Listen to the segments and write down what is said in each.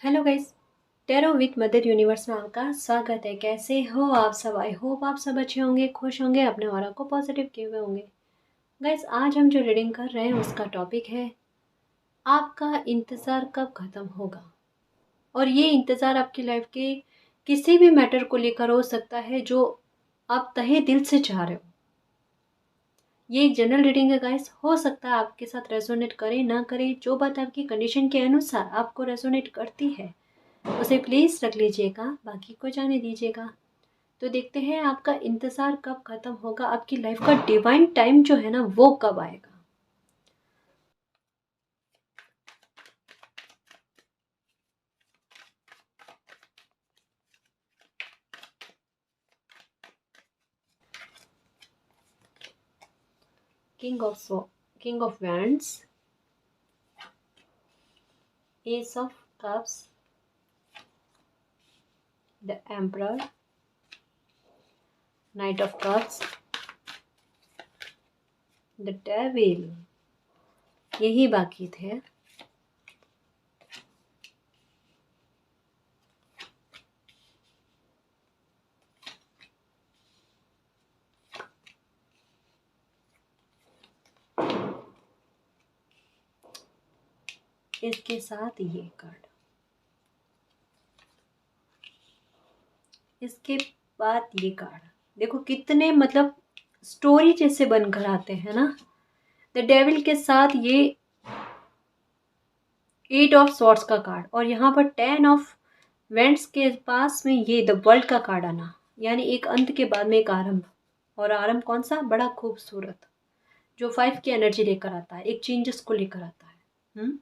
Hello guys. Tarot with mother universe में आपका स्वागत है। कैसे हो आप सब? आई होप आप सब अच्छे होंगे, खुश होंगे, अपने ऑरा को पॉजिटिव किए हुए होंगे। गाइस, आज हम जो रीडिंग कर रहे हैं उसका टॉपिक है आपका इंतज़ार कब ख़त्म होगा। और ये इंतज़ार आपकी लाइफ के किसी भी मैटर को लेकर हो सकता है जो आप तहे दिल से चाह रहे हो। ये एक जनरल रीडिंग है गाइस। हो सकता है आपके साथ रेजोनेट करे ना करे, जो बात आपकी कंडीशन के अनुसार आपको रेजोनेट करती है उसे प्लीज़ रख लीजिएगा, बाकी को जाने दीजिएगा। तो देखते हैं आपका इंतज़ार कब ख़त्म होगा, आपकी लाइफ का डिवाइन टाइम जो है ना वो कब आएगा। King of king of wands, S of cups, the emperor, night of cups, the devil. यही बाकी थे। इसके साथ ये कार्ड, इसके बाद ये कार्ड देखो कितने मतलब स्टोरी जैसे बनकर आते हैं ना। द डेविल के साथ ये 8 ऑफ सॉर्ड्स का कार्ड, और यहाँ पर 10 ऑफ वेंट्स के पास में ये द वर्ल्ड का कार्ड आना, यानी एक अंत के बाद में एक आरंभ। और आरंभ कौन सा? बड़ा खूबसूरत, जो 5 की एनर्जी लेकर आता है, एक चेंजेस को लेकर आता है।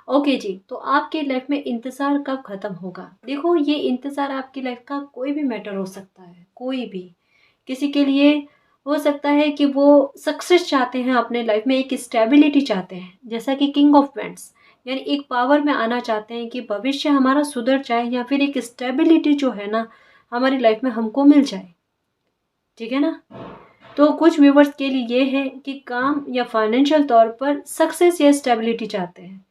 ओके जी, तो आपकी लाइफ में इंतज़ार कब ख़त्म होगा? देखो, ये इंतज़ार आपकी लाइफ का कोई भी मैटर हो सकता है, कोई भी। किसी के लिए हो सकता है कि वो सक्सेस चाहते हैं अपने लाइफ में, एक स्टेबिलिटी चाहते हैं, जैसा कि किंग ऑफ वेंट्स, यानी एक पावर में आना चाहते हैं कि भविष्य हमारा सुधर जाए, या फिर एक स्टेबिलिटी जो है ना हमारी लाइफ में हमको मिल जाए। ठीक है ना? तो कुछ व्यूवर्स के लिए ये है कि काम या फाइनेंशियल तौर पर सक्सेस या स्टेबिलिटी चाहते हैं।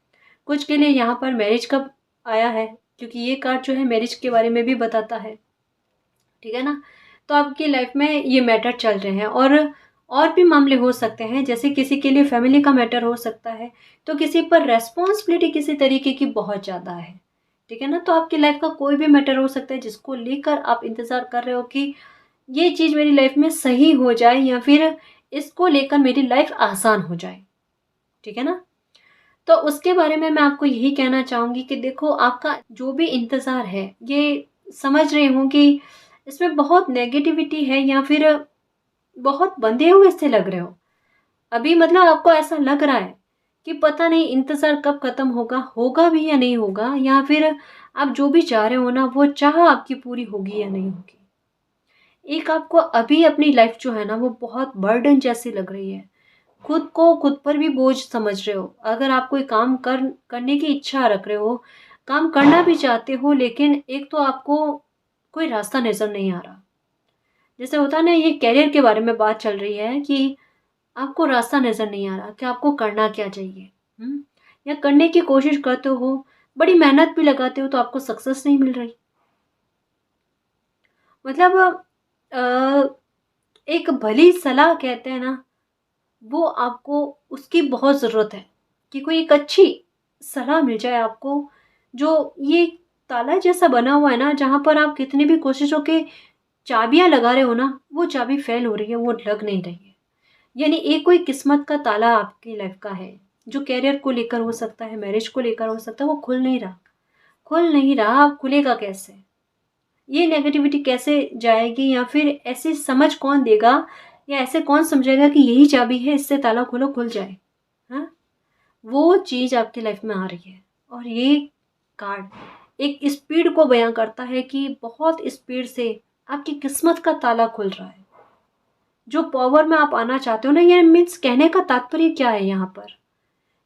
कुछ के लिए यहाँ पर मैरिज कब आया है, क्योंकि ये कार्ड जो है मैरिज के बारे में भी बताता है। ठीक है ना? तो आपकी लाइफ में ये मैटर चल रहे हैं, और भी मामले हो सकते हैं, जैसे किसी के लिए फैमिली का मैटर हो सकता है, तो किसी पर रेस्पॉन्सिबिलिटी किसी तरीके की बहुत ज़्यादा है। ठीक है ना? तो आपकी लाइफ का कोई भी मैटर हो सकता है जिसको लेकर आप इंतज़ार कर रहे हो कि ये चीज़ मेरी लाइफ में सही हो जाए, या फिर इसको लेकर मेरी लाइफ आसान हो जाए। ठीक है ना? तो उसके बारे में मैं आपको यही कहना चाहूँगी कि देखो, आपका जो भी इंतज़ार है, ये समझ रही हूँ कि इसमें बहुत नेगेटिविटी है, या फिर बहुत बंधे हुए से लग रहे हो। अभी मतलब आपको ऐसा लग रहा है कि पता नहीं इंतज़ार कब ख़त्म होगा, होगा भी या नहीं होगा, या फिर आप जो भी चाह रहे हो ना वो चाह आपकी पूरी होगी या नहीं होगी। एक आपको अभी अपनी लाइफ जो है ना वो बहुत बर्डन जैसी लग रही है। खुद को खुद पर भी बोझ समझ रहे हो। अगर आप कोई काम करने की इच्छा रख रहे हो, काम करना भी चाहते हो, लेकिन एक तो आपको कोई रास्ता नज़र नहीं आ रहा। जैसे होता है ना, ये करियर के बारे में बात चल रही है कि आपको रास्ता नज़र नहीं आ रहा कि आपको करना क्या चाहिए। या करने की कोशिश करते हो, बड़ी मेहनत भी लगाते हो, तो आपको सक्सेस नहीं मिल रही। मतलब एक भली सलाह कहते हैं ना, वो आपको उसकी बहुत ज़रूरत है कि कोई एक अच्छी सलाह मिल जाए आपको। जो ये ताला जैसा बना हुआ है ना, जहाँ पर आप कितनी भी कोशिशों के चाबियाँ लगा रहे हो ना, वो चाबी फेल हो रही है, वो लग नहीं रही है। यानी एक कोई किस्मत का ताला आपकी लाइफ का है, जो कैरियर को लेकर हो सकता है, मैरिज को लेकर हो सकता है, वो खुल नहीं रहा। खुल नहीं रहा, अब खुलेगा कैसे? ये नेगेटिविटी कैसे जाएगी, या फिर ऐसी समझ कौन देगा, या ऐसे कौन समझेगा कि यही चाबी है, इससे ताला खोलो खुल जाए। हाँ, वो चीज़ आपकी लाइफ में आ रही है। और ये कार्ड एक स्पीड को बयां करता है कि बहुत स्पीड से आपकी किस्मत का ताला खुल रहा है। जो पावर में आप आना चाहते हो ना, ये मीन्स कहने का तात्पर्य क्या है यहाँ पर,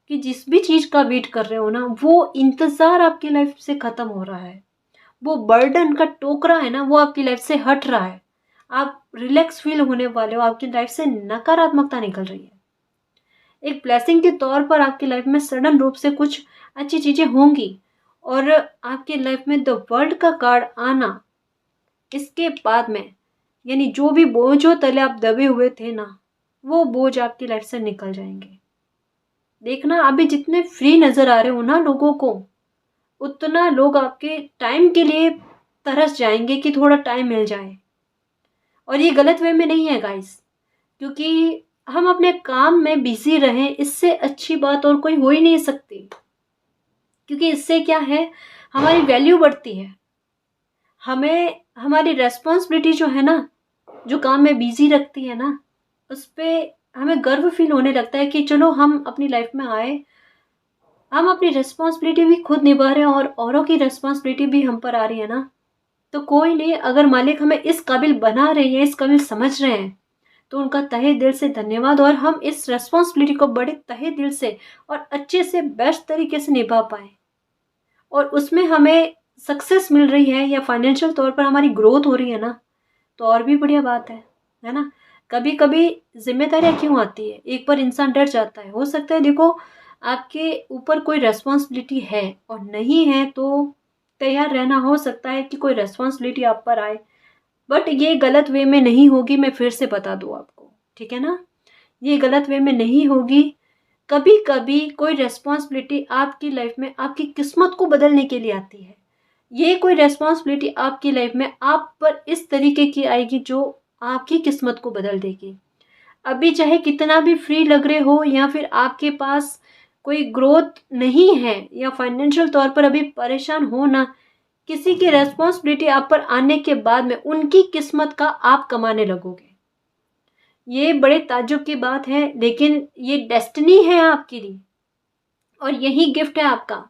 कि जिस भी चीज़ का वेट कर रहे हो ना, वो इंतज़ार आपकी लाइफ से ख़त्म हो रहा है। वो बर्डन का टोकरा है ना, वो आपकी लाइफ से हट रहा है। आप रिलैक्स फील होने वाले हो, आपकी लाइफ से नकारात्मकता निकल रही है। एक ब्लेसिंग के तौर पर आपकी लाइफ में सडन रूप से कुछ अच्छी चीज़ें होंगी, और आपके लाइफ में द वर्ल्ड का कार्ड आना, इसके बाद में यानी जो भी बोझों तले आप दबे हुए थे ना, वो बोझ आपकी लाइफ से निकल जाएंगे। देखना अभी जितने फ्री नजर आ रहे हो ना लोगों को, उतना लोग आपके टाइम के लिए तरस जाएंगे कि थोड़ा टाइम मिल जाए। और ये गलत वे में नहीं है गाइस, क्योंकि हम अपने काम में बिजी रहें, इससे अच्छी बात और कोई हो ही नहीं सकती। क्योंकि इससे क्या है, हमारी वैल्यू बढ़ती है, हमें हमारी रेस्पॉन्सिबिलिटी जो है ना, जो काम में बिजी रखती है ना, उस पर हमें गर्व फील होने लगता है कि चलो हम अपनी लाइफ में आए, हम अपनी रिस्पॉन्सिबिलिटी भी खुद निभा रहे हैं और औरों की रिस्पॉन्सिबिलिटी भी हम पर आ रही है ना। तो कोई नहीं, अगर मालिक हमें इस काबिल बना रहे हैं, इस काबिल समझ रहे हैं, तो उनका तहे दिल से धन्यवाद। और हम इस रेस्पॉन्सिबिलिटी को बड़े तहे दिल से और अच्छे से बेस्ट तरीके से निभा पाए और उसमें हमें सक्सेस मिल रही है या फाइनेंशियल तौर पर हमारी ग्रोथ हो रही है ना, तो और भी बढ़िया बात है ना। कभी कभी जिम्मेदारियां क्यों आती है, एक बार इंसान डर जाता है। हो सकता है देखो आपके ऊपर कोई रेस्पॉन्सिबिलिटी है और नहीं है तो तैयार रहना, हो सकता है कि कोई रेस्पॉन्सिबिलिटी आप पर आए, बट ये गलत वे में नहीं होगी। मैं फिर से बता दूँ आपको, ठीक है ना, ये गलत वे में नहीं होगी। कभी कभी कोई रेस्पॉन्सिबिलिटी आपकी लाइफ में आपकी किस्मत को बदलने के लिए आती है। ये कोई रेस्पॉन्सिबिलिटी आपकी लाइफ में आप पर इस तरीके की आएगी जो आपकी किस्मत को बदल देगी। अभी चाहे कितना भी फ्री लग रहे हो या फिर आपके पास कोई ग्रोथ नहीं है या फाइनेंशियल तौर पर अभी परेशान हो ना, किसी की रेस्पॉन्सिबिलिटी आप पर आने के बाद में उनकी किस्मत का आप कमाने लगोगे। ये बड़े ताज्जुब की बात है, लेकिन ये डेस्टिनी है आपके लिए और यही गिफ्ट है आपका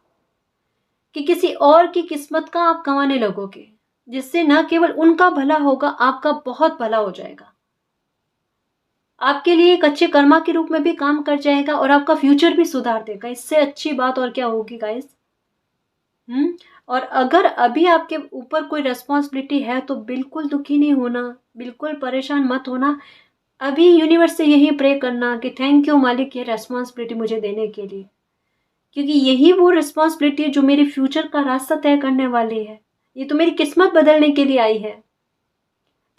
कि किसी और की किस्मत का आप कमाने लगोगे, जिससे न केवल उनका भला होगा, आपका बहुत भला हो जाएगा, आपके लिए एक अच्छे कर्मा के रूप में भी काम कर जाएगा और आपका फ्यूचर भी सुधार देगा। इससे अच्छी बात और क्या होगी गाइस। और अगर अभी आपके ऊपर कोई रेस्पॉन्सिबिलिटी है तो बिल्कुल दुखी नहीं होना, बिल्कुल परेशान मत होना। अभी यूनिवर्स से यही प्रे करना कि थैंक यू मालिक ये रेस्पॉन्सिबिलिटी मुझे देने के लिए, क्योंकि यही वो रिस्पॉन्सिबिलिटी है जो मेरे फ्यूचर का रास्ता तय करने वाली है। ये तो मेरी किस्मत बदलने के लिए आई है,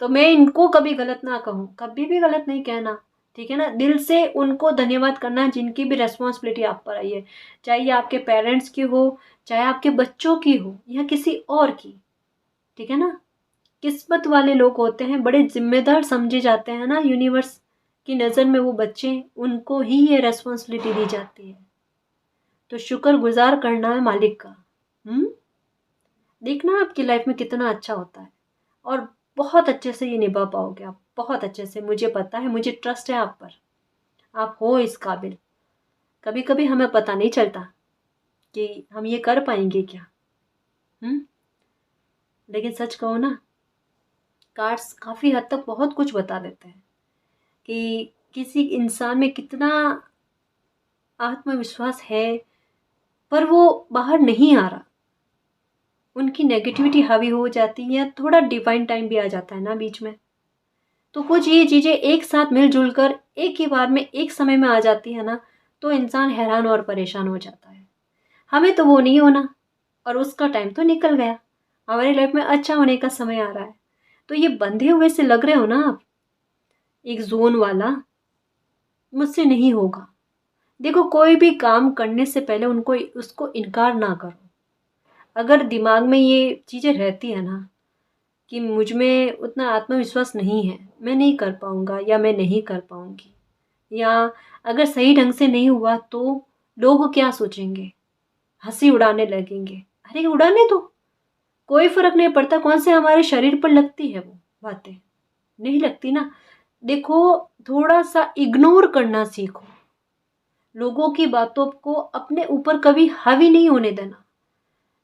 तो मैं इनको कभी गलत ना कहूँ, कभी भी गलत नहीं कहना, ठीक है ना। दिल से उनको धन्यवाद करना जिनकी भी रेस्पॉन्सिबिलिटी आप पर आई है, चाहे ये आपके पेरेंट्स की हो, चाहे आपके बच्चों की हो या किसी और की, ठीक है ना। किस्मत वाले लोग होते हैं, बड़े जिम्मेदार समझे जाते हैं ना यूनिवर्स की नज़र में, वो बच्चे, उनको ही ये रेस्पॉन्सिबिलिटी दी जाती है। तो शुक्रगुजार करना है मालिक का। देखना आपकी लाइफ में कितना अच्छा होता है और बहुत अच्छे से ये निभा पाओगे आप, बहुत अच्छे से। मुझे पता है, मुझे ट्रस्ट है आप पर, आप हो इस काबिल। कभी कभी हमें पता नहीं चलता कि हम ये कर पाएंगे क्या। लेकिन सच कहो ना, कार्ड्स काफ़ी हद तक बहुत कुछ बता देते हैं कि किसी इंसान में कितना आत्मविश्वास है, पर वो बाहर नहीं आ रहा, उनकी नेगेटिविटी हावी हो जाती है, थोड़ा डिवाइन टाइम भी आ जाता है ना बीच में। तो कुछ ये चीज़ें एक साथ मिलजुल कर एक ही बार में एक समय में आ जाती है ना, तो इंसान हैरान और परेशान हो जाता है। हमें तो वो नहीं होना और उसका टाइम तो निकल गया, हमारी लाइफ में अच्छा होने का समय आ रहा है। तो ये बंधे हुए से लग रहे हो ना आप, एक जोन वाला, मुझसे नहीं होगा। देखो कोई भी काम करने से पहले उसको इनकार ना करो। अगर दिमाग में ये चीज़ें रहती है ना कि मुझ में उतना आत्मविश्वास नहीं है, मैं नहीं कर पाऊँगा या मैं नहीं कर पाऊँगी, या अगर सही ढंग से नहीं हुआ तो लोग क्या सोचेंगे, हंसी उड़ाने लगेंगे। अरे उड़ाने दो, कोई फर्क नहीं पड़ता। कौन से हमारे शरीर पर लगती है वो बातें, नहीं लगती ना। देखो थोड़ा सा इग्नोर करना सीखो, लोगों की बातों को अपने ऊपर कभी हावी नहीं होने देना।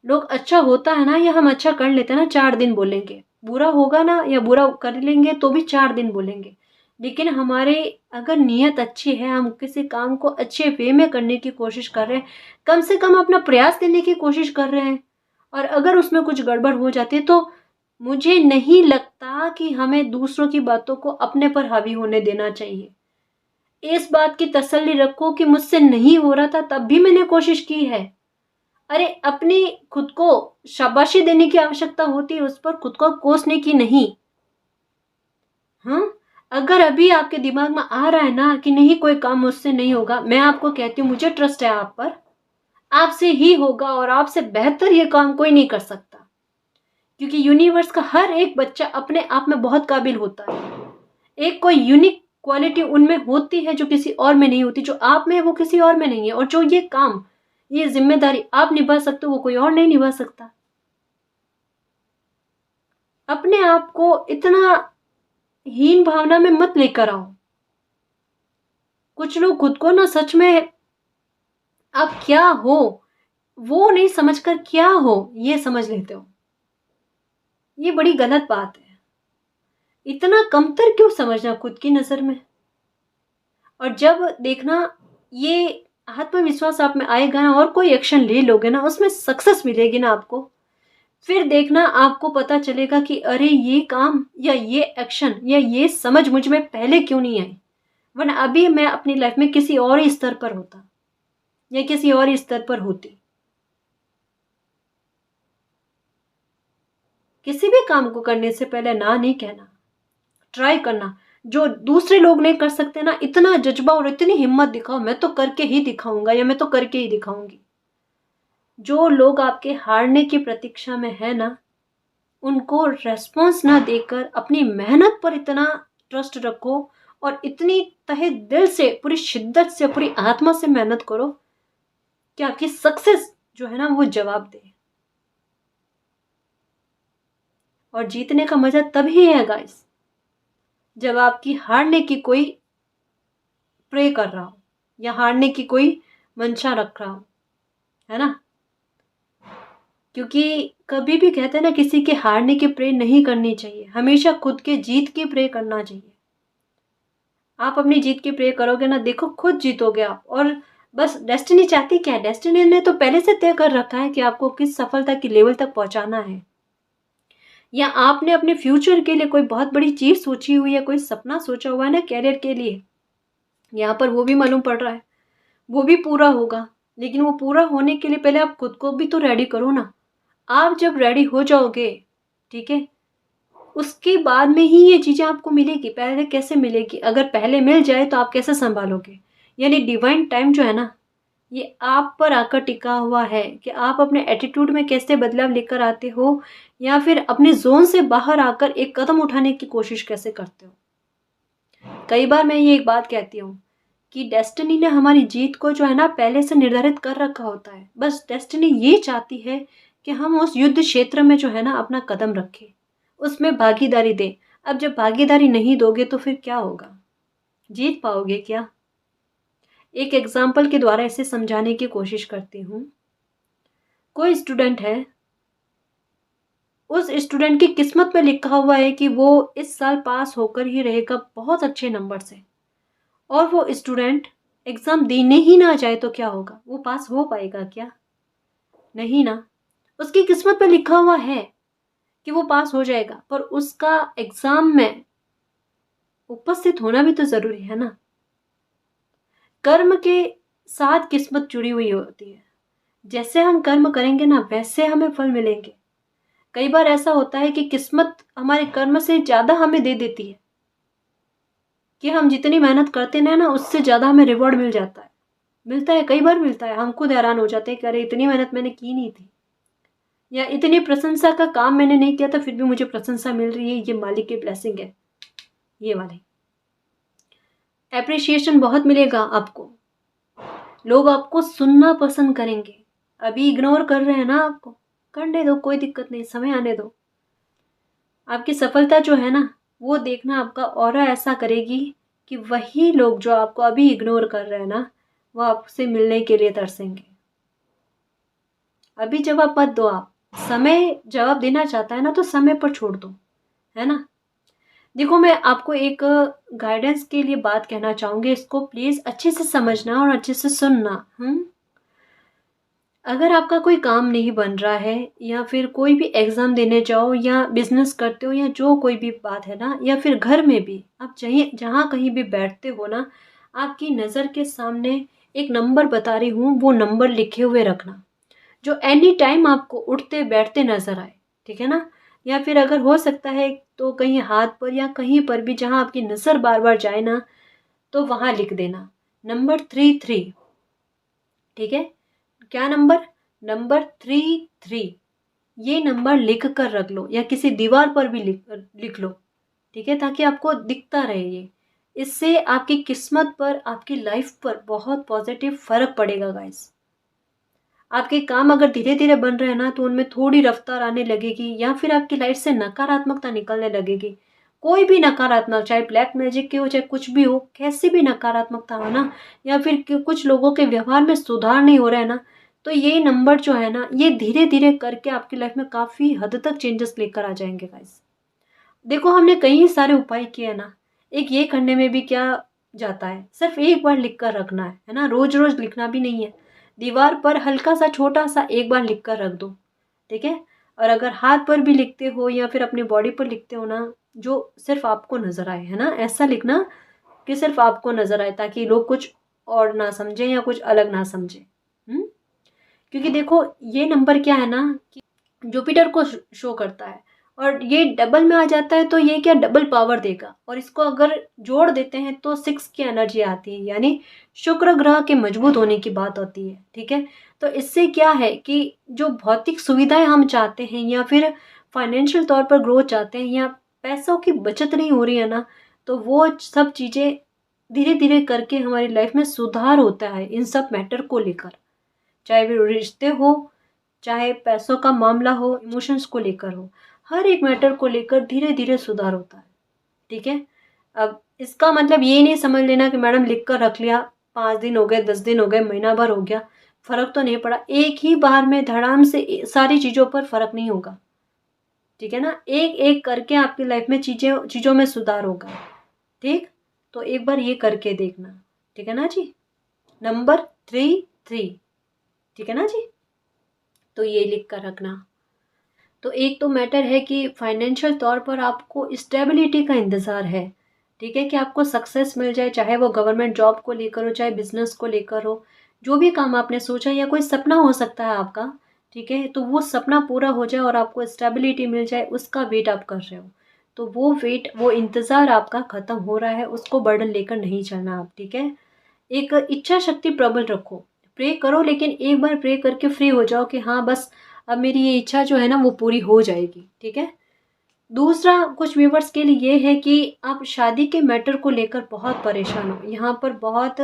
लोग अच्छा होता है ना या हम अच्छा कर लेते हैं ना, 4 दिन बोलेंगे, बुरा होगा ना या बुरा कर लेंगे तो भी 4 दिन बोलेंगे। लेकिन हमारे अगर नीयत अच्छी है, हम किसी काम को अच्छे वे में करने की कोशिश कर रहे हैं, कम से कम अपना प्रयास देने की कोशिश कर रहे हैं, और अगर उसमें कुछ गड़बड़ हो जाती है तो मुझे नहीं लगता कि हमें दूसरों की बातों को अपने पर हावी होने देना चाहिए। इस बात की तसल्ली रखो कि मुझसे नहीं हो रहा था तब भी मैंने कोशिश की है, अरे अपनी खुद को शाबाशी देने की आवश्यकता होती है, उस पर खुद को कोसने की नहीं। हाँ, अगर अभी आपके दिमाग में आ रहा है ना कि नहीं कोई काम मुझसे नहीं होगा, मैं आपको कहती हूँ मुझे ट्रस्ट है आप पर, आपसे ही होगा और आपसे बेहतर ये काम कोई नहीं कर सकता। क्योंकि यूनिवर्स का हर एक बच्चा अपने आप में बहुत काबिल होता है। एक कोई यूनिक क्वालिटी उनमें होती है जो किसी और में नहीं होती, जो आप में है वो किसी और में नहीं है, और जो ये काम, ये जिम्मेदारी आप निभा सकते हो वो कोई और नहीं निभा सकता। अपने आप को इतना हीन भावना में मत लेकर आओ। कुछ लोग खुद को ना सच में आप क्या हो वो नहीं समझकर क्या हो ये समझ लेते हो। ये बड़ी गलत बात है। इतना कमतर क्यों समझना खुद की नजर में। और जब देखना ये आत्मविश्वास आप में आएगा ना और कोई एक्शन ले लोगे ना, उसमें सक्सेस मिलेगी ना आपको, फिर देखना आपको पता चलेगा कि अरे ये काम या ये एक्शन या ये समझ मुझ में पहले क्यों नहीं आई, वरना अभी मैं अपनी लाइफ में किसी और ही स्तर पर होता या किसी और ही स्तर पर होती। किसी भी काम को करने से पहले ना नहीं कहना, ट्राई करना। जो दूसरे लोग नहीं कर सकते ना, इतना जज्बा और इतनी हिम्मत दिखाओ, मैं तो करके ही दिखाऊंगा या मैं तो करके ही दिखाऊंगी। जो लोग आपके हारने की प्रतीक्षा में है ना, उनको रेस्पॉन्स ना देकर अपनी मेहनत पर इतना ट्रस्ट रखो और इतनी तहे दिल से पूरी शिद्दत से पूरी आत्मा से मेहनत करो कि आपकी सक्सेस जो है ना वो जवाब दे। और जीतने का मजा तभी है गाइस, जब आपकी हारने की कोई प्रे कर रहा हो या हारने की कोई मंशा रख रहा हो, है ना। क्योंकि कभी भी कहते हैं ना किसी के हारने की प्रे नहीं करनी चाहिए, हमेशा खुद के जीत की प्रे करना चाहिए। आप अपनी जीत की प्रे करोगे ना, देखो खुद जीतोगे आप। और बस डेस्टिनी चाहती क्या है, डेस्टिनी ने तो पहले से तय कर रखा है कि आपको किस सफलता की लेवल तक पहुंचाना है। या आपने अपने फ्यूचर के लिए कोई बहुत बड़ी चीज सोची हुई है, कोई सपना सोचा हुआ है ना कैरियर के लिए, यहाँ पर वो भी मालूम पड़ रहा है, वो भी पूरा होगा। लेकिन वो पूरा होने के लिए पहले आप खुद को भी तो रेडी करो ना। आप जब रेडी हो जाओगे, ठीक है, उसके बाद में ही ये चीज़ें आपको मिलेगी। पहले कैसे मिलेगी, अगर पहले मिल जाए तो आप कैसे संभालोगे। यानी डिवाइन टाइम जो है ना, ये आप पर आकर टिका हुआ है कि आप अपने एटीट्यूड में कैसे बदलाव लेकर आते हो, या फिर अपने जोन से बाहर आकर एक कदम उठाने की कोशिश कैसे करते हो। कई बार मैं ये एक बात कहती हूँ कि डेस्टिनी ने हमारी जीत को जो है ना पहले से निर्धारित कर रखा होता है। बस डेस्टिनी ये चाहती है कि हम उस युद्ध क्षेत्र में जो है ना अपना कदम रखें, उसमें भागीदारी दें। अब जब भागीदारी नहीं दोगे तो फिर क्या होगा, जीत पाओगे क्या। एक एग्जाम्पल के द्वारा इसे समझाने की कोशिश करती हूँ। कोई स्टूडेंट है, उस स्टूडेंट की किस्मत में लिखा हुआ है कि वो इस साल पास होकर ही रहेगा बहुत अच्छे नंबर से, और वो स्टूडेंट एग्ज़ाम देने ही ना जाए तो क्या होगा, वो पास हो पाएगा क्या, नहीं ना। उसकी किस्मत पे लिखा हुआ है कि वो पास हो जाएगा, पर उसका एग्ज़ाम में उपस्थित होना भी तो ज़रूरी है ना। कर्म के साथ किस्मत जुड़ी हुई होती है। जैसे हम कर्म करेंगे ना वैसे हमें फल मिलेंगे। कई बार ऐसा होता है कि किस्मत हमारे कर्म से ज़्यादा हमें दे देती है, कि हम जितनी मेहनत करते हैं ना उससे ज़्यादा हमें रिवॉर्ड मिल जाता है। मिलता है, कई बार मिलता है। हम खुद हैरान हो जाते हैं कि अरे इतनी मेहनत मैंने की नहीं थी, या इतनी प्रशंसा का काम मैंने नहीं किया था फिर भी मुझे प्रशंसा मिल रही है, ये मालिक की ब्लेसिंग है। ये वाली एप्रिसिएशन बहुत मिलेगा आपको, लोग आपको सुनना पसंद करेंगे। अभी इग्नोर कर रहे हैं ना आपको, करने दो, कोई दिक्कत नहीं, समय आने दो। आपकी सफलता जो है ना वो देखना आपका ऑरा ऐसा करेगी कि वही लोग जो आपको अभी इग्नोर कर रहे हैं ना वो आपसे मिलने के लिए तरसेंगे। अभी जवाब मत दो आप, समय जवाब देना चाहता है ना तो समय पर छोड़ दो, है ना। देखो मैं आपको एक गाइडेंस के लिए बात कहना चाहूँगी, इसको प्लीज़ अच्छे से समझना और अच्छे से सुनना। अगर आपका कोई काम नहीं बन रहा है, या फिर कोई भी एग्ज़ाम देने जाओ, या बिजनेस करते हो, या जो कोई भी बात है ना, या फिर घर में भी आप चाहिए जहाँ कहीं भी बैठते हो ना, आपकी नज़र के सामने एक नंबर बता रही हूँ, वो नंबर लिखे हुए रखना। जो एनी टाइम आपको उठते बैठते नजर आए, ठीक है ना। या फिर अगर हो सकता है तो कहीं हाथ पर या कहीं पर भी जहां आपकी नजर बार बार जाए ना, तो वहां लिख देना नंबर 33। ठीक है, क्या नंबर? नंबर 33। ये नंबर लिख कर रख लो या किसी दीवार पर भी लिख लो, ठीक है, ताकि आपको दिखता रहे ये। इससे आपकी किस्मत पर, आपकी लाइफ पर बहुत पॉजिटिव फर्क पड़ेगा गाइस। आपके काम अगर धीरे धीरे बन रहे हैं ना, तो उनमें थोड़ी रफ्तार आने लगेगी या फिर आपकी लाइफ से नकारात्मकता निकलने लगेगी। कोई भी नकारात्मक, चाहे ब्लैक मैजिक की हो, चाहे कुछ भी हो, कैसी भी नकारात्मकता हो ना, या फिर कुछ लोगों के व्यवहार में सुधार नहीं हो रहा है ना, तो ये नंबर जो है ना, ये धीरे धीरे करके आपकी लाइफ में काफी हद तक चेंजेस लेकर आ जाएंगे गाइस। देखो, हमने कई सारे उपाय किए ना, एक ये करने में भी क्या जाता है, सिर्फ एक बार लिख कर रखना है ना, रोज रोज लिखना भी नहीं है। दीवार पर हल्का सा छोटा सा एक बार लिख कर रख दो, ठीक है। और अगर हाथ पर भी लिखते हो या फिर अपनी बॉडी पर लिखते हो ना, जो सिर्फ आपको नजर आए, है ना, ऐसा लिखना कि सिर्फ आपको नजर आए, ताकि लोग कुछ और ना समझे या कुछ अलग ना समझे। क्योंकि देखो, ये नंबर क्या है ना, कि जुपिटर को शो करता है, और ये डबल में आ जाता है, तो ये क्या डबल पावर देगा। और इसको अगर जोड़ देते हैं तो 6 की एनर्जी आती है, यानी शुक्र ग्रह के मजबूत होने की बात होती है, ठीक है। तो इससे क्या है कि जो भौतिक सुविधाएं हम चाहते हैं, या फिर फाइनेंशियल तौर पर ग्रोथ चाहते हैं, या पैसों की बचत नहीं हो रही है ना, तो वो सब चीजें धीरे धीरे करके हमारी लाइफ में सुधार होता है इन सब मैटर को लेकर। चाहे वो रिश्ते हो, चाहे पैसों का मामला हो, इमोशंस को लेकर हो, हर एक मैटर को लेकर धीरे धीरे सुधार होता है, ठीक है। अब इसका मतलब ये नहीं समझ लेना कि मैडम लिख कर रख लिया, 5 दिन हो गए, 10 दिन हो गए, महीना भर हो गया, फर्क तो नहीं पड़ा। एक ही बार में धड़ाम से सारी चीजों पर फर्क नहीं होगा, ठीक है ना। एक एक करके आपकी लाइफ में चीजों में सुधार होगा, ठीक। तो एक बार ये करके देखना, ठीक है ना जी। नंबर 33, ठीक है ना जी। तो ये लिख कर रखना। तो एक तो मैटर है कि फाइनेंशियल तौर पर आपको स्टेबिलिटी का इंतज़ार है, ठीक है, कि आपको सक्सेस मिल जाए, चाहे वो गवर्नमेंट जॉब को लेकर हो, चाहे बिजनेस को लेकर हो, जो भी काम आपने सोचा, या कोई सपना हो सकता है आपका, ठीक है, तो वो सपना पूरा हो जाए और आपको स्टेबिलिटी मिल जाए, उसका वेट आप कर रहे हो। तो वो वेट, वो इंतज़ार आपका ख़त्म हो रहा है, उसको बर्डन लेकर नहीं चलना आप, ठीक है। एक इच्छा शक्ति प्रबल रखो, प्रे करो, लेकिन एक बार प्रे करके फ्री हो जाओ कि हाँ बस, अब मेरी ये इच्छा जो है ना वो पूरी हो जाएगी, ठीक है। दूसरा कुछ व्यूवर्स के लिए ये है कि आप शादी के मैटर को लेकर बहुत परेशान हो, यहाँ पर बहुत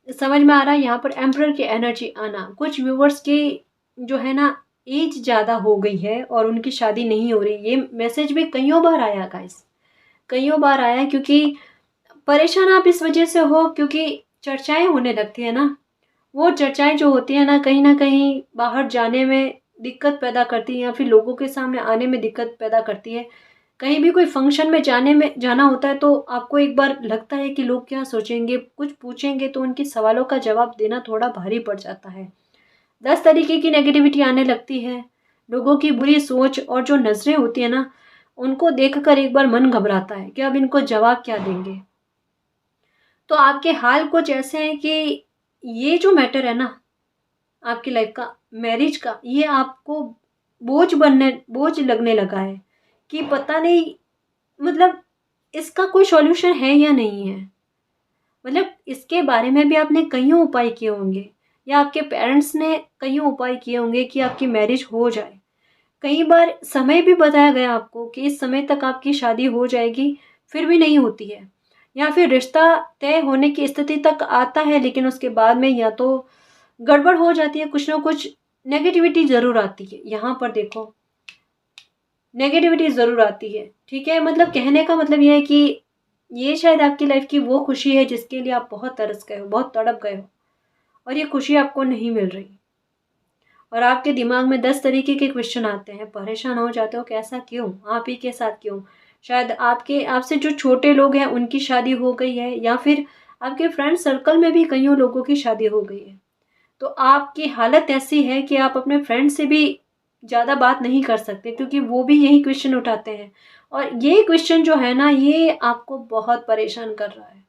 समझ में आ रहा है, यहाँ पर एम्परर की एनर्जी आना, कुछ व्यूवर्स की जो है ना एज ज़्यादा हो गई है और उनकी शादी नहीं हो रही, ये मैसेज भी कईयों बार आया गाइस, कईयों बार आया है। क्योंकि परेशान आप इस वजह से हो क्योंकि चर्चाएं होने लगती है ना, वो चर्चाएं जो होती है ना कहीं बाहर जाने में दिक्कत पैदा करती है, या फिर लोगों के सामने आने में दिक्कत पैदा करती है। कहीं भी कोई फंक्शन में जाना होता है, तो आपको एक बार लगता है कि लोग क्या सोचेंगे, कुछ पूछेंगे, तो उनके सवालों का जवाब देना थोड़ा भारी पड़ जाता है। 10 तरीके की नेगेटिविटी आने लगती है, लोगों की बुरी सोच और जो नजरें होती है ना, उनको देखकर एक बार मन घबराता है कि अब इनको जवाब क्या देंगे। तो आपके हाल कुछ ऐसे हैं कि ये जो मैटर है ना आपकी लाइफ का, मैरिज का, ये आपको बोझ लगने लगा है कि पता नहीं, मतलब इसका कोई सॉल्यूशन है या नहीं है। मतलब इसके बारे में भी आपने कईयों उपाय किए होंगे, या आपके पेरेंट्स ने कईयों उपाय किए होंगे कि आपकी मैरिज हो जाए। कई बार समय भी बताया गया आपको कि इस समय तक आपकी शादी हो जाएगी, फिर भी नहीं होती है। या फिर रिश्ता तय होने की स्थिति तक आता है, लेकिन उसके बाद में या तो गड़बड़ हो जाती है, कुछ ना कुछ नेगेटिविटी ज़रूर आती है। यहाँ पर देखो, नेगेटिविटी ज़रूर आती है, ठीक है। मतलब कहने का मतलब ये है कि ये शायद आपकी लाइफ की वो खुशी है जिसके लिए आप बहुत तरस गए हो, बहुत तड़प गए हो, और ये खुशी आपको नहीं मिल रही। और आपके दिमाग में 10 तरीके के क्वेश्चन आते हैं, परेशान हो जाते हो कि ऐसा क्यों, आप ही के साथ क्यों। शायद आपसे जो छोटे लोग हैं उनकी शादी हो गई है, या फिर आपके फ्रेंड सर्कल में भी कईयों लोगों की शादी हो गई है। तो आपकी हालत ऐसी है कि आप अपने फ्रेंड से भी ज़्यादा बात नहीं कर सकते, क्योंकि वो भी यही क्वेश्चन उठाते हैं। और ये क्वेश्चन जो है ना, ये आपको बहुत परेशान कर रहा है,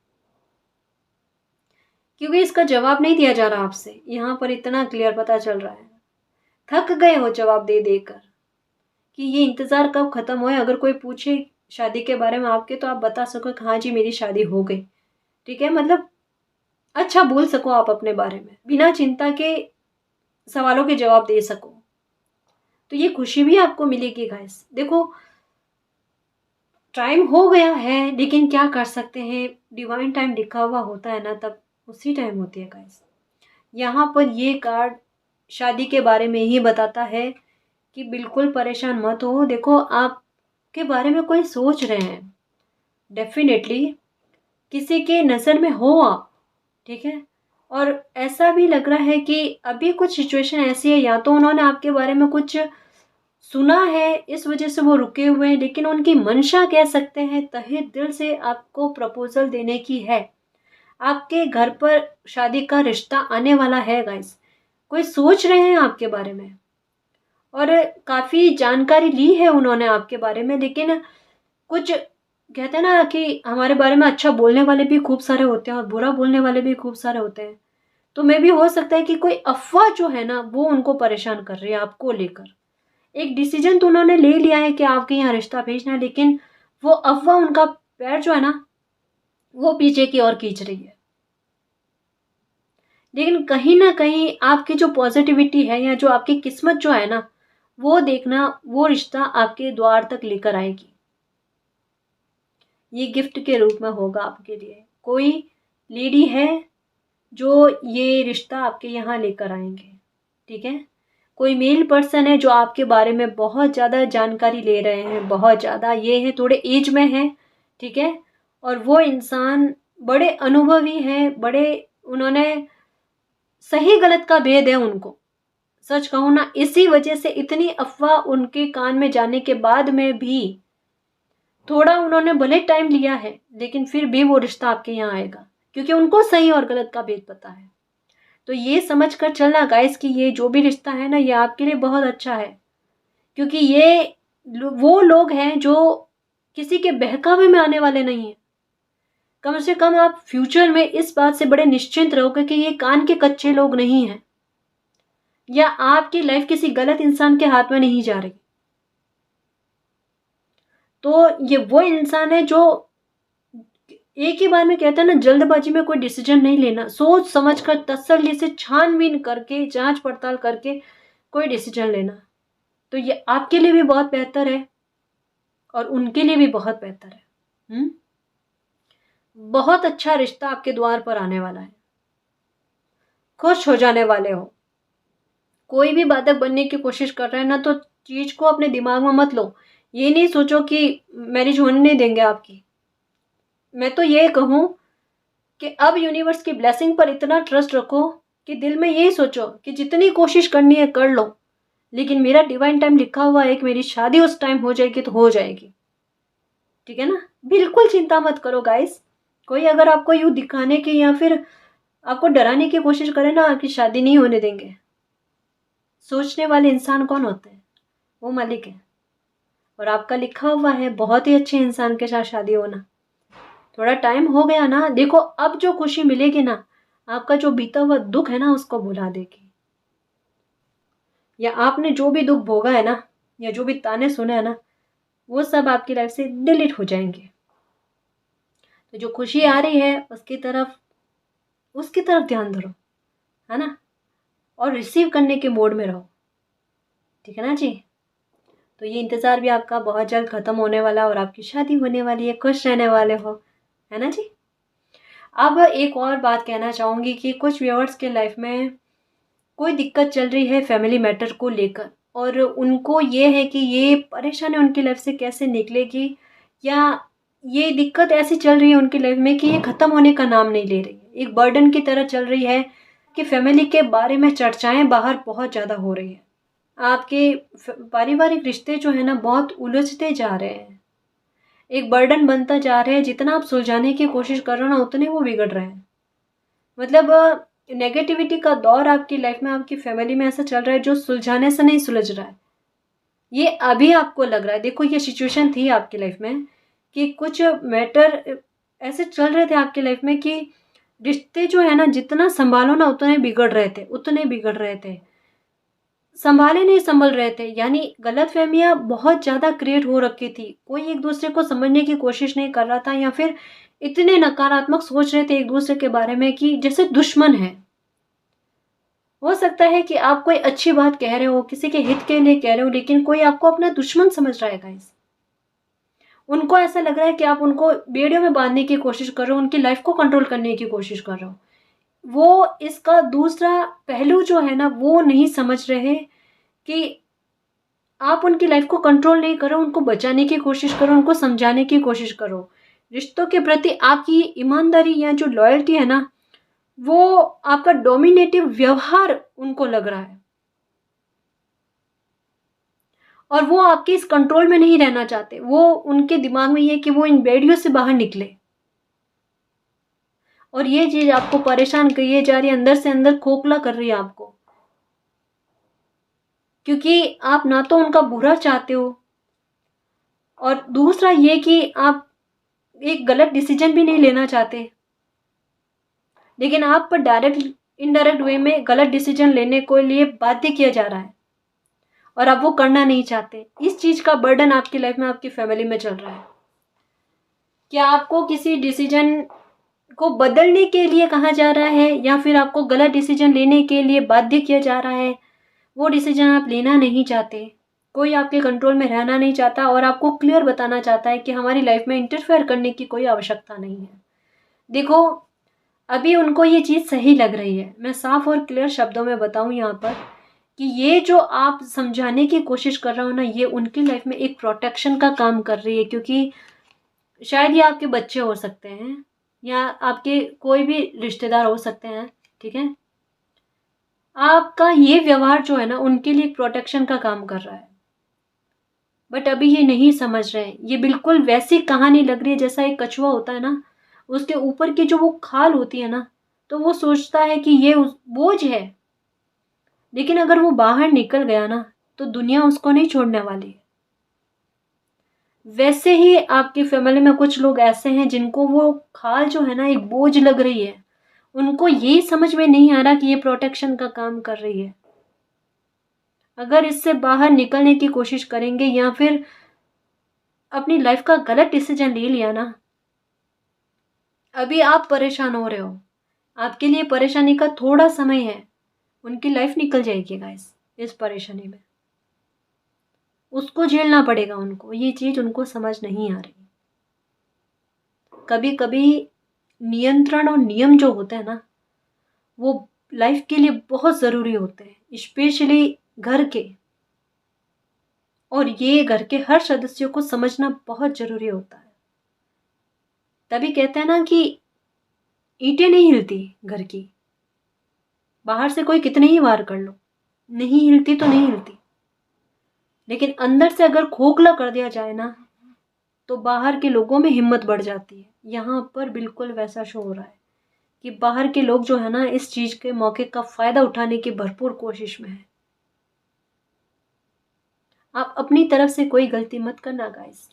क्योंकि इसका जवाब नहीं दिया जा रहा आपसे, यहाँ पर इतना क्लियर पता चल रहा है। थक गए हो जवाब दे देकर कि ये इंतज़ार कब ख़त्म होए। अगर कोई पूछे शादी के बारे में आपके, तो आप बता सको कि हाँ जी मेरी शादी हो गई। ठीक है, मतलब अच्छा बोल सको आप अपने बारे में, बिना चिंता के सवालों के जवाब दे सको, तो ये खुशी भी आपको मिलेगी गाइस। देखो टाइम हो गया है, लेकिन क्या कर सकते हैं, डिवाइन टाइम लिखा हुआ होता है ना, तब उसी टाइम होती है गाइस। यहाँ पर ये कार्ड शादी के बारे में ही बताता है कि बिल्कुल परेशान मत हो। देखो आपके बारे में कोई सोच रहे हैं, डेफिनेटली किसी के नज़र में हो आप, ठीक है। और ऐसा भी लग रहा है कि अभी कुछ सिचुएशन ऐसी है, या तो उन्होंने आपके बारे में कुछ सुना है इस वजह से वो रुके हुए हैं, लेकिन उनकी मंशा कह सकते हैं तहे दिल से आपको प्रपोजल देने की है। आपके घर पर शादी का रिश्ता आने वाला है गाइस। कोई सोच रहे हैं आपके बारे में, और काफ़ी जानकारी ली है उन्होंने आपके बारे में, लेकिन कुछ कहते हैं ना कि हमारे बारे में अच्छा बोलने वाले भी खूब सारे होते हैं और बुरा बोलने वाले भी खूब सारे होते हैं। तो मे भी हो सकता है कि कोई अफ़वाह जो है ना वो उनको परेशान कर रही है आपको लेकर। एक डिसीजन तो उन्होंने ले लिया है कि आपके यहाँ रिश्ता भेजना है, लेकिन वो अफ़वाह उनका पैर जो है ना वो पीछे की ओर खींच रही है। लेकिन कहीं ना कहीं आपकी जो पॉजिटिविटी है या जो आपकी किस्मत जो है ना, वो देखना, वो रिश्ता आपके द्वार तक लेकर आएगी। ये गिफ्ट के रूप में होगा आपके लिए। कोई लेडी है जो ये रिश्ता आपके यहाँ लेकर आएंगे, ठीक है। कोई मेल पर्सन है जो आपके बारे में बहुत ज़्यादा जानकारी ले रहे हैं, बहुत ज़्यादा, ये है थोड़े एज में है, ठीक है। और वो इंसान बड़े अनुभवी हैं, बड़े, उन्होंने सही गलत का भेद है उनको। सच कहूँ ना, इसी वजह से इतनी अफवाह उनके कान में जाने के बाद में भी थोड़ा उन्होंने भले टाइम लिया है, लेकिन फिर भी वो रिश्ता आपके यहाँ आएगा, क्योंकि उनको सही और गलत का भेद पता है। तो ये समझ कर चलना गाइस कि ये जो भी रिश्ता है ना, ये आपके लिए बहुत अच्छा है, क्योंकि ये वो लोग हैं जो किसी के बहकावे में आने वाले नहीं हैं। कम से कम आप फ्यूचर में इस बात से बड़े निश्चिंत रहोगे कि ये कान के कच्चे लोग नहीं हैं, या आपकी लाइफ किसी गलत इंसान के हाथ में नहीं जा रही। तो ये वो इंसान है जो एक ही बार में कहता है ना, जल्दबाजी में कोई डिसीजन नहीं लेना, सोच समझ कर तसल्ली से छानबीन करके जांच पड़ताल करके कोई डिसीजन लेना। तो ये आपके लिए भी बहुत बेहतर है और उनके लिए भी बहुत बेहतर है। बहुत अच्छा रिश्ता आपके द्वार पर आने वाला है, खुश हो जाने वाले हो। कोई भी बाधक बनने की कोशिश कर रहे हैं ना, तो चीज को अपने दिमाग में मत लो। ये नहीं सोचो कि मैरिज होने नहीं देंगे आपकी। मैं तो ये कहूँ कि अब यूनिवर्स की ब्लेसिंग पर इतना ट्रस्ट रखो कि दिल में यही सोचो कि जितनी कोशिश करनी है कर लो, लेकिन मेरा डिवाइन टाइम लिखा हुआ है कि मेरी शादी उस टाइम हो जाएगी तो हो जाएगी, ठीक है ना। बिल्कुल चिंता मत करो गाइस। कोई अगर आपको यूँ दिखाने की या फिर आपको डराने की कोशिश करे ना कि शादी नहीं होने देंगे, सोचने वाले इंसान कौन होते हैं, वो मालिक है। और आपका लिखा हुआ है बहुत ही अच्छे इंसान के साथ शादी होना। थोड़ा टाइम हो गया ना, देखो अब जो खुशी मिलेगी ना, आपका जो बीता हुआ दुख है ना उसको भुला देगी। या आपने जो भी दुख भोगा है ना, या जो भी ताने सुने हैं ना, वो सब आपकी लाइफ से डिलीट हो जाएंगे। तो जो खुशी आ रही है उसकी तरफ ध्यान धरो, है ना, और रिसीव करने के मोड में रहो, ठीक है ना जी। तो ये इंतज़ार भी आपका बहुत जल्द ख़त्म होने वाला और आपकी शादी होने वाली है, खुश रहने वाले हो, है ना जी। अब एक और बात कहना चाहूँगी कि कुछ व्यूअर्स के लाइफ में कोई दिक्कत चल रही है फैमिली मैटर को लेकर, और उनको ये है कि ये परेशानी उनकी लाइफ से कैसे निकलेगी, या ये दिक्कत ऐसी चल रही है उनकी लाइफ में कि ये ख़त्म होने का नाम नहीं ले रही है, एक बर्डन की तरह चल रही है कि फैमिली के बारे में चर्चाएं बाहर बहुत ज़्यादा हो रही है। आपके पारिवारिक रिश्ते जो है ना बहुत उलझते जा रहे हैं, एक बर्डन बनता जा रहा है। जितना आप सुलझाने की कोशिश कर रहे हो ना, उतने वो बिगड़ रहे हैं। मतलब नेगेटिविटी का दौर आपकी लाइफ में, आपकी फैमिली में ऐसा चल रहा है जो सुलझाने से नहीं सुलझ रहा है। ये अभी आपको लग रहा है, देखो ये सिचुएशन थी आपकी लाइफ में कि कुछ मैटर ऐसे चल रहे थे आपकी लाइफ में कि रिश्ते जो है ना जितना संभालो ना उतने बिगड़ रहे थे, उतने बिगड़ रहे थे। संभाले नहीं संभल रहे थे, यानी गलतफहमियां बहुत ज़्यादा क्रिएट हो रखी थी। कोई एक दूसरे को समझने की कोशिश नहीं कर रहा था, या फिर इतने नकारात्मक सोच रहे थे एक दूसरे के बारे में कि जैसे दुश्मन है। हो सकता है कि आप कोई अच्छी बात कह रहे हो, किसी के हित के लिए कह रहे हो, लेकिन कोई आपको अपना दुश्मन समझ रहा है गाइस। उनको ऐसा लग रहा है कि आप उनको बेड़ियों में बांधने की कोशिश कर रहे हो, उनकी लाइफ को कंट्रोल करने की कोशिश कर रहे हो। वो इसका दूसरा पहलू जो है ना, वो नहीं समझ रहे कि आप उनकी लाइफ को कंट्रोल नहीं करो, उनको बचाने की कोशिश करो, उनको समझाने की कोशिश करो। रिश्तों के प्रति आपकी ईमानदारी या जो लॉयल्टी है ना, वो आपका डोमिनेटिव व्यवहार उनको लग रहा है, और वो आपके इस कंट्रोल में नहीं रहना चाहते। वो उनके दिमाग में ये कि वो इन बेड़ियों से बाहर निकले, और ये चीज आपको परेशान किए जा रही है, अंदर से अंदर खोखला कर रही है आपको, क्योंकि आप ना तो उनका बुरा चाहते हो, और दूसरा ये कि आप एक गलत डिसीजन भी नहीं लेना चाहते, लेकिन आप पर डायरेक्ट इनडायरेक्ट वे में गलत डिसीजन लेने को लिए बाध्य किया जा रहा है, और आप वो करना नहीं चाहते। इस चीज का बर्डन आपकी लाइफ में, आपकी फैमिली में चल रहा है। क्या आपको किसी डिसीजन को बदलने के लिए कहा जा रहा है, या फिर आपको गलत डिसीजन लेने के लिए बाध्य किया जा रहा है? वो डिसीजन आप लेना नहीं चाहते, कोई आपके कंट्रोल में रहना नहीं चाहता, और आपको क्लियर बताना चाहता है कि हमारी लाइफ में इंटरफेयर करने की कोई आवश्यकता नहीं है। देखो, अभी उनको ये चीज़ सही लग रही है। मैं साफ और क्लियर शब्दों में बताऊं यहाँ पर कि ये जो आप समझाने की कोशिश कर रहे हो ना, ये उनकी लाइफ में एक प्रोटेक्शन का काम कर रही है, क्योंकि शायद ये आपके बच्चे हो सकते हैं, या आपके कोई भी रिश्तेदार हो सकते हैं, ठीक है। आपका ये व्यवहार जो है ना, उनके लिए एक प्रोटेक्शन का काम कर रहा है, बट अभी ये नहीं समझ रहे हैं। ये बिल्कुल वैसी कहानी लग रही है जैसा एक कछुआ होता है ना, उसके ऊपर की जो वो खाल होती है ना, तो वो सोचता है कि ये बोझ है, लेकिन अगर वो बाहर निकल गया ना, तो दुनिया उसको नहीं छोड़ने वाली है। वैसे ही आपकी फैमिली में कुछ लोग ऐसे हैं जिनको वो खाल जो है ना, एक बोझ लग रही है। उनको ये समझ में नहीं आ रहा कि ये प्रोटेक्शन का काम कर रही है। अगर इससे बाहर निकलने की कोशिश करेंगे, या फिर अपनी लाइफ का गलत डिसीजन ले लिया ना, अभी आप परेशान हो रहे हो, आपके लिए परेशानी का थोड़ा समय है, उनकी लाइफ निकल जाएगी गाइस इस परेशानी में। उसको झेलना पड़ेगा उनको, ये चीज उनको समझ नहीं आ रही। कभी कभी नियंत्रण और नियम जो होते हैं ना, वो लाइफ के लिए बहुत ज़रूरी होते हैं, स्पेशली घर के। और ये घर के हर सदस्यों को समझना बहुत ज़रूरी होता है। तभी कहते हैं ना कि ईंटें नहीं हिलती घर की, बाहर से कोई कितने ही वार कर लो, नहीं हिलती तो नहीं हिलती, लेकिन अंदर से अगर खोखला कर दिया जाए ना, तो बाहर के लोगों में हिम्मत बढ़ जाती है। यहाँ पर बिल्कुल वैसा शो हो रहा है कि बाहर के लोग जो है ना, इस चीज़ के मौके का फ़ायदा उठाने की भरपूर कोशिश में है। आप अपनी तरफ से कोई गलती मत करना गाइस।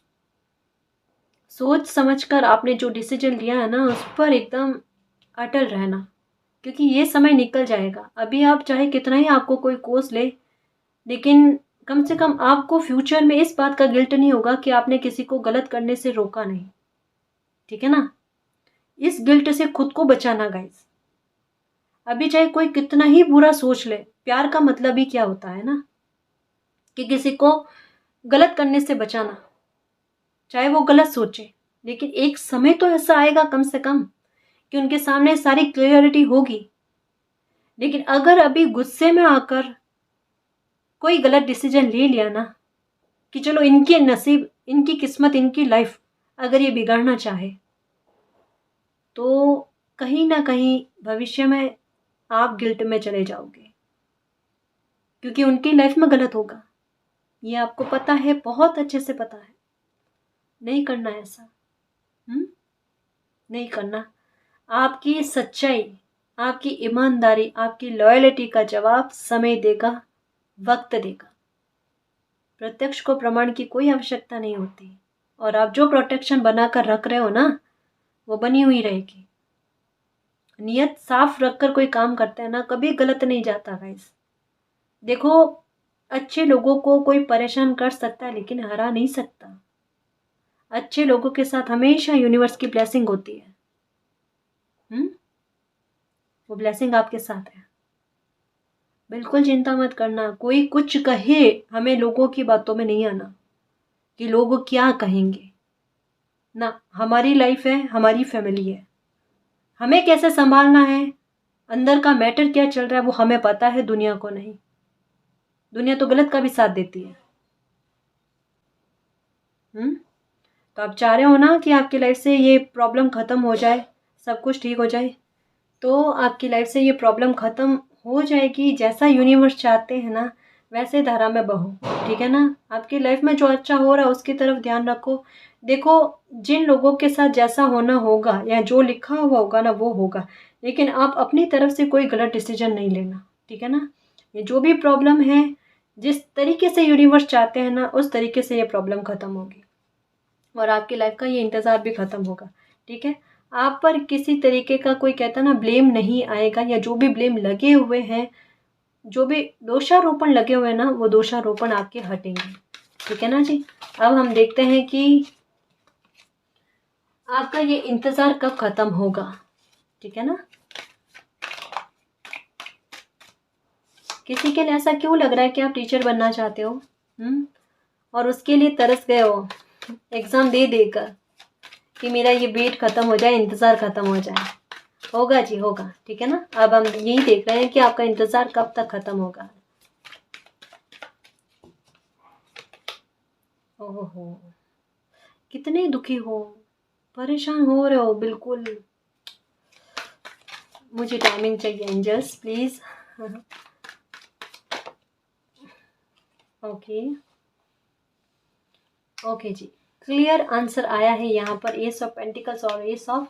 सोच समझकर आपने जो डिसीजन लिया है ना, उस पर एकदम अटल रहना, क्योंकि ये समय निकल जाएगा। अभी आप चाहे कितना ही आपको कोई कोस ले, लेकिन कम से कम आपको फ्यूचर में इस बात का गिल्ट नहीं होगा कि आपने किसी को गलत करने से रोका नहीं, ठीक है ना। इस गिल्ट से खुद को बचाना गाइस। अभी चाहे कोई कितना ही बुरा सोच ले, प्यार का मतलब ही क्या होता है ना, कि किसी को गलत करने से बचाना, चाहे वो गलत सोचे, लेकिन एक समय तो ऐसा आएगा कम से कम कि उनके सामने सारी क्लियरिटी होगी। लेकिन अगर अभी गुस्से में आकर कोई गलत डिसीजन ले लिया ना, कि चलो इनके नसीब, इनकी किस्मत, इनकी लाइफ अगर ये बिगाड़ना चाहे, तो कहीं ना कहीं भविष्य में आप गिल्ट में चले जाओगे, क्योंकि उनकी लाइफ में गलत होगा। ये आपको पता है, बहुत अच्छे से पता है। नहीं करना ऐसा, नहीं करना। आपकी सच्चाई, आपकी ईमानदारी, आपकी लॉयल्टी का जवाब समय देगा, वक्त देगा। प्रत्यक्ष को प्रमाण की कोई आवश्यकता नहीं होती, और आप जो प्रोटेक्शन बनाकर रख रहे हो ना, वो बनी हुई रहेगी। नियत साफ रखकर कोई काम करते हैं ना, कभी गलत नहीं जाता गाइस। देखो, अच्छे लोगों को कोई परेशान कर सकता है लेकिन हरा नहीं सकता। अच्छे लोगों के साथ हमेशा यूनिवर्स की ब्लेसिंग होती है। हम्म, वो ब्लेसिंग आपके साथ है। बिल्कुल चिंता मत करना, कोई कुछ कहे, हमें लोगों की बातों में नहीं आना कि लोग क्या कहेंगे। ना, हमारी लाइफ है, हमारी फैमिली है, हमें कैसे संभालना है, अंदर का मैटर क्या चल रहा है वो हमें पता है, दुनिया को नहीं। दुनिया तो गलत का भी साथ देती है। हम्म, तो आप चाह रहे हो ना कि आपकी लाइफ से ये प्रॉब्लम खत्म हो जाए, सब कुछ ठीक हो जाए। तो आपकी लाइफ से ये प्रॉब्लम ख़त्म हो जाएगी, जैसा यूनिवर्स चाहते हैं ना वैसे धारा में बहो। ठीक है ना, आपकी लाइफ में जो अच्छा हो रहा है उसकी तरफ ध्यान रखो। देखो, जिन लोगों के साथ जैसा होना होगा या जो लिखा हुआ होगा ना वो होगा, लेकिन आप अपनी तरफ से कोई गलत डिसीजन नहीं लेना। ठीक है ना, ये जो भी प्रॉब्लम है, जिस तरीके से यूनिवर्स चाहते हैं ना उस तरीके से ये प्रॉब्लम ख़त्म होगी और आपकी लाइफ का ये इंतज़ार भी ख़त्म होगा। ठीक है, आप पर किसी तरीके का कोई कहता ना ब्लेम नहीं आएगा, या जो भी ब्लेम लगे हुए हैं, जो भी दोषारोपण लगे हुए हैं ना वो दोषारोपण आपके हटेंगे। ठीक है ना जी। अब हम देखते हैं कि आपका ये इंतज़ार कब ख़त्म होगा। ठीक है ना, किसी के लिए ऐसा क्यों लग रहा है कि आप टीचर बनना चाहते हो, और उसके लिए तरस गए हो एग्ज़ाम दे देकर कि मेरा ये वेट ख़त्म हो जाए, इंतज़ार ख़त्म हो जाए। होगा जी, होगा। ठीक है ना, अब हम यही देख रहे हैं कि आपका इंतज़ार कब तक ख़त्म होगा। ओहो, कितने दुखी हो, परेशान हो रहे हो बिल्कुल। मुझे टाइमिंग चाहिए एंजल्स प्लीज़। ओके ओके जी, क्लियर आंसर आया है यहाँ पर, एस ऑफ पेंटिकल्स और एस ऑफ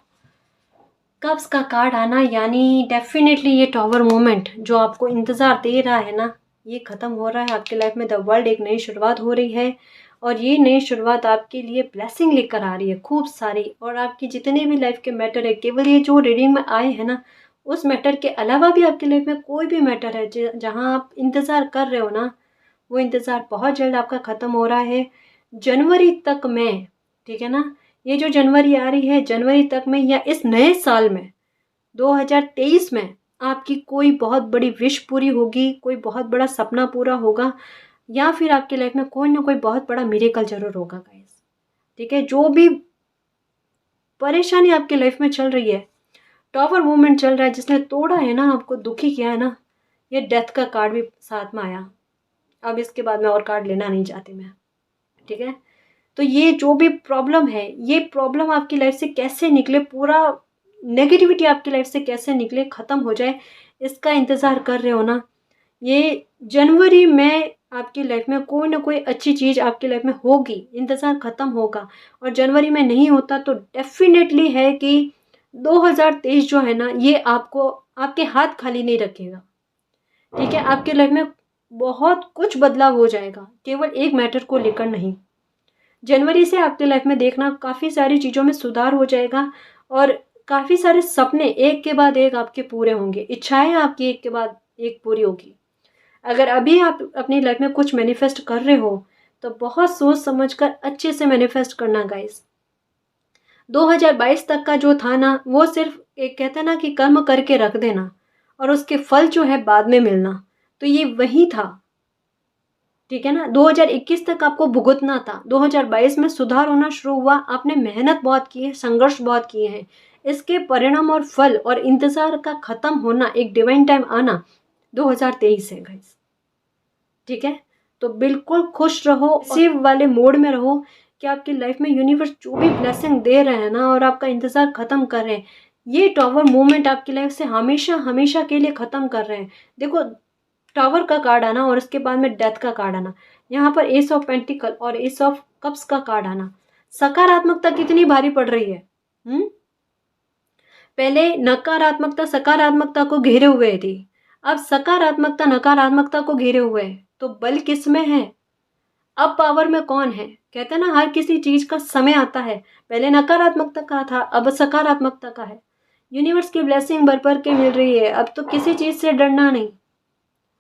कप्स का कार्ड आना, यानी डेफिनेटली ये टॉवर मोमेंट जो आपको इंतज़ार दे रहा है ना ये ख़त्म हो रहा है आपके लाइफ में। द वर्ल्ड, एक नई शुरुआत हो रही है और ये नई शुरुआत आपके लिए ब्लेसिंग लेकर आ रही है खूब सारी। और आपकी जितने भी लाइफ के मैटर है, केवल ये जो रीडिंग में आए हैं ना उस मैटर के अलावा भी आपकी लाइफ में कोई भी मैटर है जहाँ आप इंतज़ार कर रहे हो ना, वो इंतज़ार बहुत जल्द आपका ख़त्म हो रहा है जनवरी तक में। ठीक है ना, ये जो जनवरी आ रही है, जनवरी तक में या इस नए साल में 2023 में आपकी कोई बहुत बड़ी विश पूरी होगी, कोई बहुत बड़ा सपना पूरा होगा, या फिर आपकी लाइफ में कोई ना कोई बहुत बड़ा मिरेकल जरूर होगा गाइस। ठीक है, जो भी परेशानी आपकी लाइफ में चल रही है, टॉवर मूवमेंट चल रहा है, जिसने तोड़ा है ना, आपको दुखी किया है ना, ये डेथ का कार्ड भी साथ में आया। अब इसके बाद में और कार्ड लेना नहीं चाहती मैं। ठीक है, तो ये जो भी प्रॉब्लम है, ये प्रॉब्लम आपकी लाइफ से कैसे निकले, पूरा नेगेटिविटी आपकी लाइफ से कैसे निकले, ख़त्म हो जाए, इसका इंतज़ार कर रहे हो ना। ये जनवरी में आपकी लाइफ में कोई ना कोई अच्छी चीज़ आपकी लाइफ में होगी, इंतज़ार ख़त्म होगा। और जनवरी में नहीं होता तो डेफिनेटली है कि 2023 जो है ना ये आपको आपके हाथ खाली नहीं रखेगा। ठीक है, आपकी लाइफ में बहुत कुछ बदलाव हो जाएगा, केवल एक मैटर को लेकर नहीं। जनवरी से आपकी लाइफ में देखना काफ़ी सारी चीज़ों में सुधार हो जाएगा और काफ़ी सारे सपने एक के बाद एक आपके पूरे होंगे, इच्छाएं आपकी एक के बाद एक पूरी होगी। अगर अभी आप अपनी लाइफ में कुछ मैनिफेस्ट कर रहे हो तो बहुत सोच समझकर अच्छे से मैनिफेस्ट करना गाइस। 2022 तक का जो था ना वो सिर्फ एक कहते हैं ना कि कर्म करके रख देना और उसके फल जो है बाद में मिलना, तो ये वही था। ठीक है ना, 2021 तक आपको भुगतना था, 2022 में सुधार होना शुरू हुआ। आपने मेहनत बहुत की है, संघर्ष बहुत किए हैं, इसके परिणाम और फल और इंतजार का खत्म होना, एक डिवाइन टाइम आना 2023 है गाइस। ठीक है, तो बिल्कुल खुश रहो, सेव वाले मोड में रहो कि आपकी लाइफ में यूनिवर्स जो भी ब्लेसिंग दे रहे हैं ना और आपका इंतजार खत्म कर रहे हैं, ये टॉवर मूवमेंट आपकी लाइफ से हमेशा हमेशा के लिए खत्म कर रहे हैं। देखो, टावर का कार्ड आना और उसके बाद में डेथ का कार्ड आना, यहाँ पर एस ऑफ पेंटिकल और एस ऑफ कप्स का कार्ड आना, सकारात्मकता कितनी भारी पड़ रही है। पहले नकारात्मकता सकारात्मकता को घेरे हुए थी, अब सकारात्मकता नकारात्मकता को घेरे हुए है, तो बल किस में है, अब पावर में कौन है। कहते हैं ना हर किसी चीज का समय आता है, पहले नकारात्मकता का था अब सकारात्मकता का है। यूनिवर्स की ब्लेसिंग भर भर के मिल रही है, अब तो किसी चीज से डरना नहीं,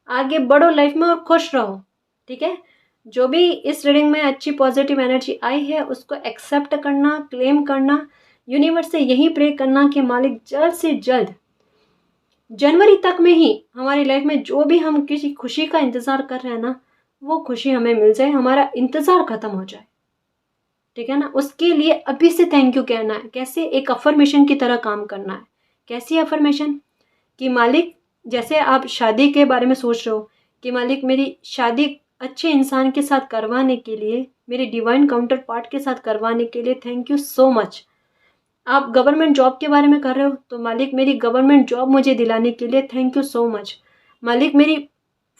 आगे बढ़ो लाइफ में और खुश रहो। ठीक है। जो भी इस रीडिंग में अच्छी पॉजिटिव एनर्जी आई है उसको एक्सेप्ट करना, क्लेम करना, यूनिवर्स से यही प्रे करना कि मालिक जल्द से जल्द जनवरी तक में ही हमारी लाइफ में जो भी हम किसी खुशी का इंतज़ार कर रहे हैं ना, वो खुशी हमें मिल जाए, हमारा इंतज़ार ख़त्म हो जाए। ठीक है ना। उसके लिए अभी से थैंक यू कहना है। कैसे? एक अफर्मेशन की तरह काम करना है। कैसी अफर्मेशन? कि मालिक, जैसे आप शादी के बारे में सोच रहे हो कि मालिक मेरी शादी अच्छे इंसान के साथ करवाने के लिए, मेरे डिवाइन काउंटर पार्ट के साथ करवाने के लिए थैंक यू सो मच। आप गवर्नमेंट जॉब के बारे में कर रहे हो तो मालिक मेरी गवर्नमेंट जॉब मुझे दिलाने के लिए थैंक यू सो मच। मालिक मेरी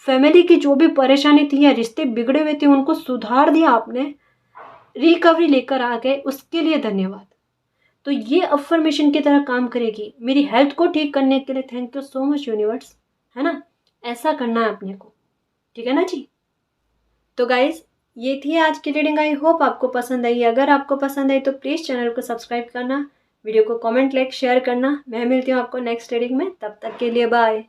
फैमिली की जो भी परेशानी थी या रिश्ते बिगड़े हुए थे उनको सुधार दिया आपने, रिकवरी लेकर आ गए, उसके लिए धन्यवाद। तो ये अफर्मेशन की तरह काम करेगी। मेरी हेल्थ को ठीक करने के लिए thank you so much universe, है ना। ऐसा करना है अपने को। ठीक है ना जी। तो गाइज, ये थी आज की रीडिंग। आई होप आपको पसंद आई। अगर आपको पसंद आई तो प्लीज़ चैनल को सब्सक्राइब करना, वीडियो को कमेंट, लाइक, शेयर करना। मैं मिलती हूँ आपको नेक्स्ट रीडिंग में। तब तक के लिए बाय।